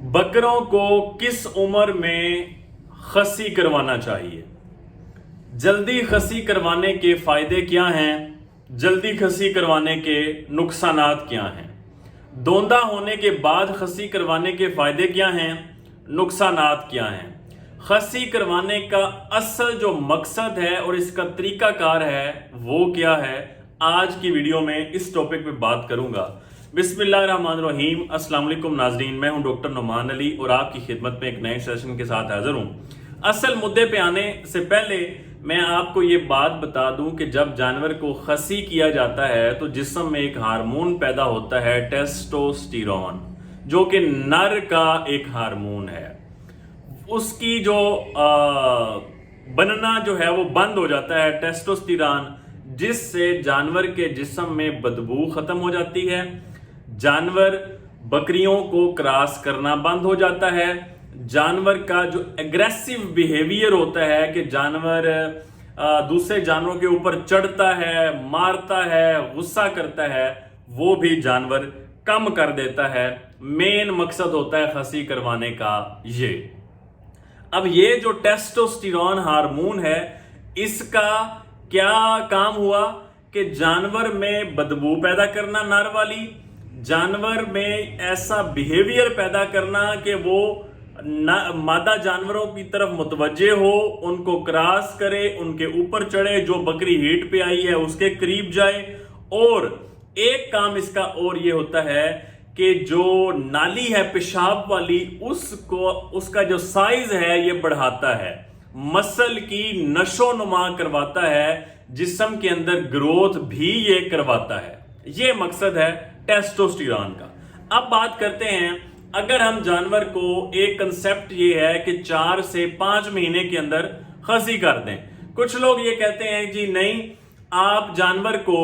बकरों को किस उम्र में खसी करवाना चाहिए? जल्दी खसी करवाने के फायदे क्या हैं? जल्दी खसी करवाने के नुकसानात क्या हैं? दोंदा होने के बाद खसी करवाने के फायदे क्या हैं? नुकसानात क्या हैं? खसी करवाने का असल जो मकसद है और इसका तरीकाकार है वो क्या है, आज की वीडियो में इस टॉपिक पे बात करूंगा। बिस्मिल्लाहिर्रहमानिर्रहीम। अस्सलाम वालेकुम नाजरीन, मैं हूं डॉक्टर नुमान अली और आपकी खिदमत में एक नए सेशन के साथ हाजिर हूं। असल मुद्दे पे आने से पहले मैं आपको ये बात बता दूं कि जब जानवर को खसी किया जाता है तो जिस्म में एक हार्मोन पैदा होता है टेस्टोस्टेरोन, जो कि नर का एक हार्मोन है। उसकी जो बनना जो है वो बंद हो जाता है टेस्टोस्टेरोन, जिससे जानवर के जिस्म में बदबू खत्म हो जाती है। जानवर बकरियों को क्रॉस करना बंद हो जाता है। जानवर का जो एग्रेसिव बिहेवियर होता है कि जानवर दूसरे जानवरों के ऊपर चढ़ता है, मारता है, गुस्सा करता है, वो भी जानवर कम कर देता है। मेन मकसद होता है खसी करवाने का ये। अब ये जो टेस्टोस्टेरोन हार्मोन है, इसका क्या काम हुआ कि जानवर में बदबू पैदा करना, नर वाली जानवर में ऐसा बिहेवियर पैदा करना कि वो मादा जानवरों की तरफ मुतवज्जे हो, उनको क्रॉस करे, उनके ऊपर चढ़े, जो बकरी हीट पे आई है उसके करीब जाए। और एक काम इसका और ये होता है कि जो नाली है पेशाब वाली, उसका जो साइज है ये बढ़ाता है, मसल की नशो नुमा करवाता है, जिस्म के अंदर ग्रोथ भी ये करवाता है। ये मकसद है टेस्टोस्टेरोन का। अब बात करते हैं, अगर हम जानवर को, एक कंसेप्ट ये है कि 4 से 5 महीने के अंदर खसी कर दें। कुछ लोग ये कहते हैं जी नहीं, आप जानवर को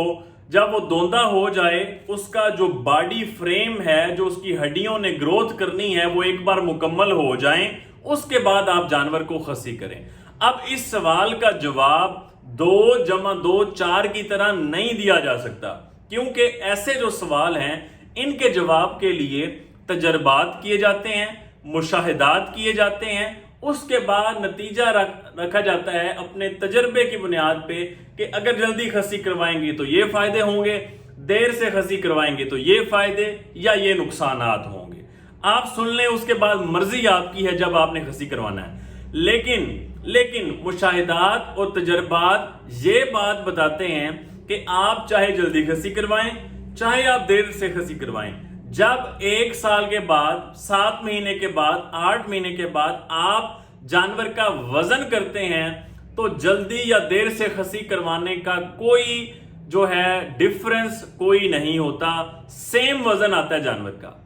जब वो दोंदा हो जाए, उसका जो बॉडी फ्रेम है, जो उसकी हड्डियों ने ग्रोथ करनी है, वो एक बार मुकम्मल हो जाएं, उसके बाद आप जानवर को खसी करें। अब इस सवाल का जवाब 2 + 2 4 की तरह नहीं दिया जा सकता, क्योंकि ऐसे जो सवाल हैं इनके जवाब के लिए तजर्बात किए जाते हैं, मुशाहिदात किए जाते हैं, उसके बाद नतीजा रखा जाता है अपने तजर्बे की बुनियाद पे कि अगर जल्दी खसी करवाएंगे तो ये फायदे होंगे, देर से खसी करवाएंगे तो ये फायदे या ये नुकसानात होंगे। आप सुन लें, उसके बाद मर्जी आपकी है जब आपने खसी करवाना है। लेकिन मुशाहिदात और तजर्बात ये बात बताते हैं कि आप चाहे जल्दी खसी करवाएं, चाहे आप देर से खसी करवाएं, जब 1 साल के बाद, 7 महीने के बाद, 8 महीने के बाद आप जानवर का वजन करते हैं, तो जल्दी या देर से खसी करवाने का कोई जो है डिफरेंस कोई नहीं होता। सेम वजन आता है जानवर का।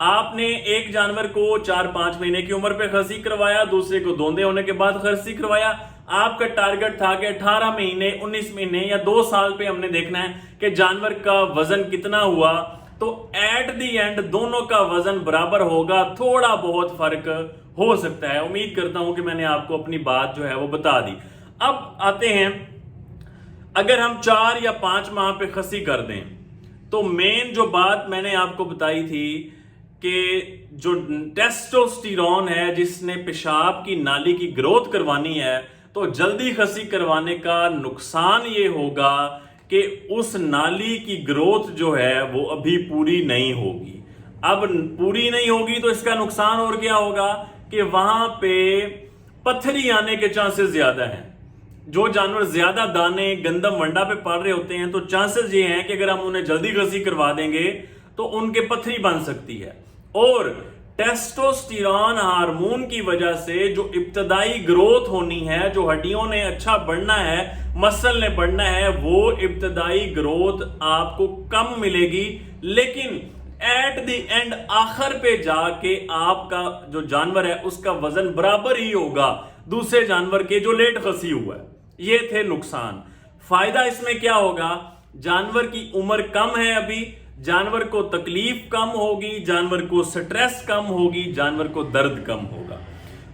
आपने एक जानवर को 4-5 महीने की उम्र पे खसी करवाया, दूसरे को दोंदे होने के बाद खसी करवाया। आपका टारगेट था कि 18 महीने, 19 महीने या 2 साल पे हमने देखना है कि जानवर का वजन कितना हुआ। तो एट दी एंड दोनों का वजन बराबर होगा, थोड़ा बहुत फर्क हो सकता है। उम्मीद करता हूं कि मैंने आपको अपनी बात जो है वो बता दी। अब आते हैं, अगर हम 4 या 5 माह पे खसी कर दें, तो मेन जो बात मैंने आपको बताई थी कि जो टेस्टोस्टेरोन है, जिसने पेशाब की नाली की ग्रोथ करवानी है, तो जल्दी खसी करवाने का नुकसान ये होगा कि उस नाली की ग्रोथ जो है वो अभी पूरी नहीं होगी। अब पूरी नहीं होगी तो इसका नुकसान और क्या होगा कि वहां पे पत्थरी आने के चांसेस ज्यादा हैं। जो जानवर ज्यादा दाने गंदम वंडा पे पड़ रहे होते हैं, तो चांसेस ये हैं कि अगर हम उन्हें जल्दी खसी करवा देंगे तो उनके पत्थरी बन सकती है। और टेस्टोस्टेरोन हार्मोन की वजह से जो इब्तदाई ग्रोथ होनी है, जो हड्डियों ने अच्छा बढ़ना है, मसल ने बढ़ना है, वो इब्तदाई ग्रोथ आपको कम मिलेगी। लेकिन एट द एंड आखिर पे जाके आपका जो जानवर है उसका वजन बराबर ही होगा दूसरे जानवर के जो लेट खसी हुआ है। ये थे नुकसान। फायदा इसमें क्या होगा? जानवर की उम्र कम है अभी, जानवर को तकलीफ कम होगी, जानवर को स्ट्रेस कम होगी, जानवर को दर्द कम होगा।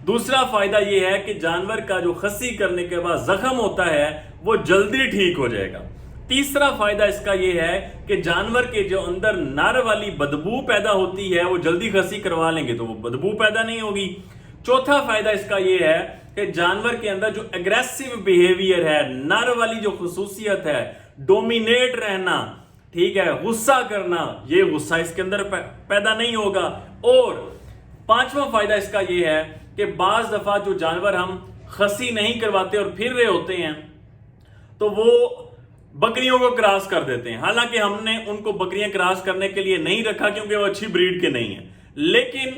दूसरा फायदा यह है कि जानवर का जो खसी करने के बाद जख्म होता है वो जल्दी ठीक हो जाएगा। तीसरा फायदा इसका यह है कि जानवर के जो अंदर नर वाली बदबू पैदा होती है वो जल्दी खसी करवा लेंगे तो वो बदबू पैदा नहीं होगी। चौथा फायदा इसका यह है कि जानवर के अंदर जो एग्रेसिव बिहेवियर है, नर वाली जो खुसूसियत है, डोमिनेट रहना, ठीक है, गुस्सा करना, ये गुस्सा इसके अंदर पैदा नहीं होगा। और पांचवा फायदा इसका यह है कि बाज दफा जो जानवर हम खसी नहीं करवाते और फिर रहे होते हैं तो वो बकरियों को क्रॉस कर देते हैं। हालांकि हमने उनको बकरियां क्रॉस करने के लिए नहीं रखा क्योंकि वो अच्छी ब्रीड के नहीं है, लेकिन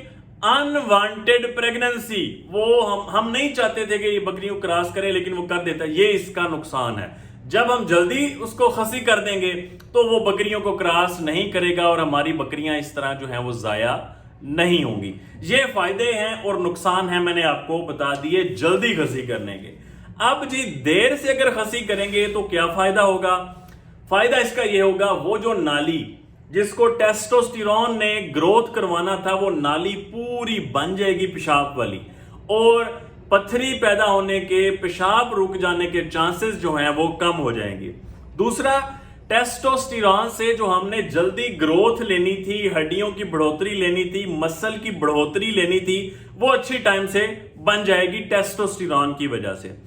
अनवांटेड प्रेगनेंसी वो हम नहीं चाहते थे कि ये बकरियों को क्रॉस करे, लेकिन वो कर देता है। ये इसका नुकसान है। जब हम जल्दी उसको खसी कर देंगे तो वो बकरियों को क्रॉस नहीं करेगा और हमारी बकरियां इस तरह जो हैं वो जाया नहीं होंगी। ये फायदे हैं और नुकसान हैं मैंने आपको बता दिए जल्दी खसी करने के। अब जी देर से अगर खसी करेंगे तो क्या फायदा होगा? फायदा इसका यह होगा, वो जो नाली जिसको टेस्टोस्टेरोन ने ग्रोथ करवाना था वो नाली पूरी बन जाएगी पेशाब वाली, और पत्थरी पैदा होने के, पेशाब रुक जाने के चांसेस जो हैं वो कम हो जाएंगे। दूसरा, टेस्टोस्टेरोन से जो हमने जल्दी ग्रोथ लेनी थी, हड्डियों की बढ़ोतरी लेनी थी, मसल की बढ़ोतरी लेनी थी, वो अच्छी टाइम से बन जाएगी टेस्टोस्टेरोन की वजह से।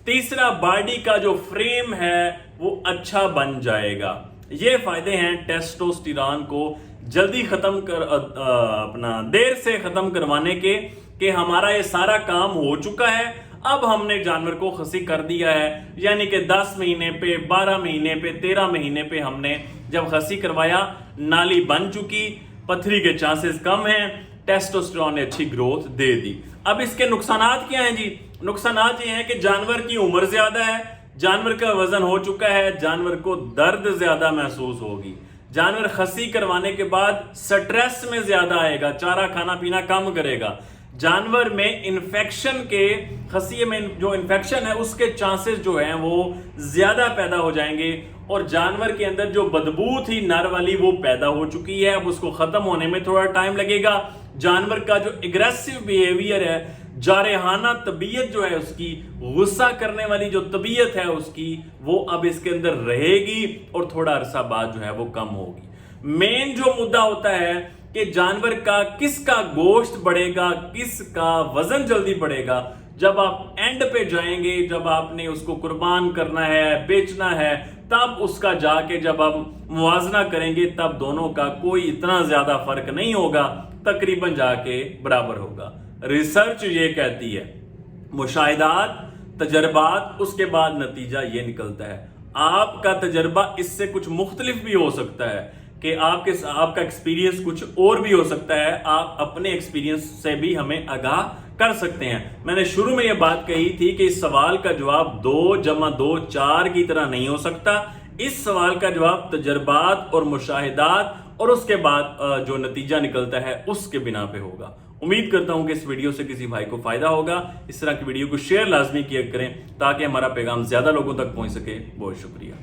तीसरा, बॉडी का जो फ्रेम है वो अच्छा बन जाएगा। ये फायदे हैं टेस्टोस्टेरोन को जल्दी खत्म कर अपना देर से खत्म करवाने के, कि हमारा ये सारा काम हो चुका है, अब हमने जानवर को खसी कर दिया है, यानी कि 10 महीने पे, 12 महीने पे, 13 महीने पे हमने जब खसी करवाया, नाली बन चुकी, पथरी के चांसेस कम हैं, टेस्टोस्टेरोन ने अच्छी ग्रोथ दे दी। अब इसके नुकसानात क्या हैं जी? नुकसानात ये हैं कि जानवर की उम्र ज्यादा है, जानवर का वजन हो चुका है, जानवर को दर्द ज्यादा महसूस होगी, जानवर खसी करवाने के बाद स्ट्रेस में ज्यादा आएगा, चारा खाना पीना कम करेगा, जानवर में इन्फेक्शन के, खसी में जो इन्फेक्शन है उसके चांसेस जो हैं वो ज्यादा पैदा हो जाएंगे, और जानवर के अंदर जो बदबू थी नर वाली वो पैदा हो चुकी है, अब उसको खत्म होने में थोड़ा टाइम लगेगा। जानवर का जो एग्रेसिव बिहेवियर है, जारहाना तबीयत जो है उसकी, गुस्सा करने वाली जो तबीयत है उसकी, वो अब इसके अंदर रहेगी और थोड़ा अरसा बाद जो है वो कम होगी। मेन जो मुद्दा होता है कि जानवर का किसका गोश्त बढ़ेगा, किसका वजन जल्दी बढ़ेगा, जब आप एंड पे जाएंगे, जब आपने उसको कुर्बान करना है, बेचना है, तब उसका जाके जब आप मुवाजना करेंगे तब दोनों का कोई इतना ज्यादा फर्क नहीं होगा, तकरीबन जाके बराबर होगा। रिसर्च ये कहती है, मुशाहिदात, तजर्बात, उसके बाद नतीजा ये निकलता है। आपका तजर्बा इससे कुछ मुख्तलिफ भी हो सकता है कि आपका एक्सपीरियंस कुछ और भी हो सकता है। आप अपने एक्सपीरियंस से भी हमें आगाह कर सकते हैं। मैंने शुरू में यह बात कही थी कि इस सवाल का जवाब 2 + 2 4 की तरह नहीं हो सकता। इस सवाल का जवाब तजर्बात और मुशाहिदात और उसके बाद जो नतीजा निकलता है उसके बिना पे होगा। उम्मीद करता हूं कि इस वीडियो से किसी भाई को फायदा होगा। इस तरह की वीडियो को शेयर लाजमी किया करें ताकि हमारा पैगाम ज्यादा लोगों तक पहुंच सके। बहुत शुक्रिया।